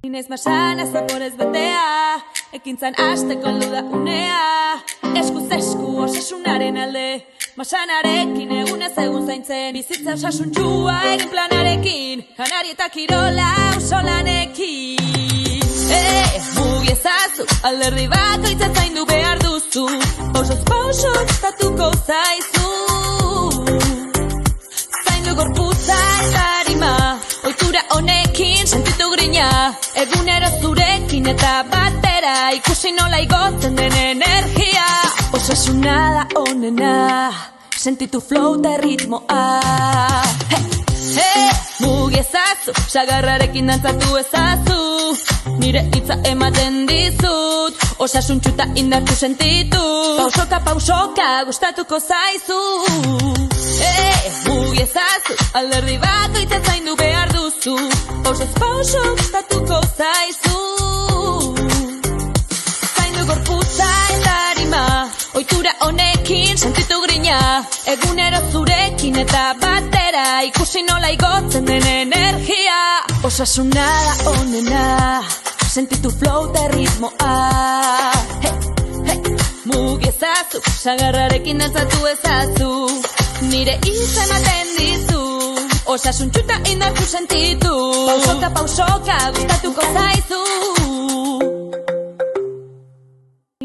Inez masana zaporez betea, ekintzan hasteko heldu da unea. Eskuz esku osasunaren alde, masanarekin egunez egun zaintzen. Bizitza osasuntxua egin planarekin, janari eta kirola auzolanekin. Mugi ezazu, alderdi bakoitza zaindu behar duzu, pausoz pauso gustatuko zaizu. Zaindu gorputza eta arima, ohitura honekin sentitu grina. Egunero zurekin eta batera, ikusi nola igotzen den energia. Osasuna da onena, sentitu flow eta ritmoa. Mugi ezazu, sagarrarekin dantzatu ezazu, nire hitza ematen dizut, osasuntxu eta indartu sentitu. Pausoka gustatuko zaizu. Mugi ezazu, alderdi bakoitza zaindu behar duzu, pausoz pauso gustatuko zaizu. Zaindu gorputza eta arima, ohitura honekin sentitu grina. Egunero zurekin eta batera, ikusi nola igotzen den energia. Osasuna da onena, sentitu flow eta ritmoa. Mugi ezazu, sagarrarekin dantzatu ezazu, nire hitza ematen dizu, osasuntxu eta indartu sentitu. Pausoka gustatuko zaizu.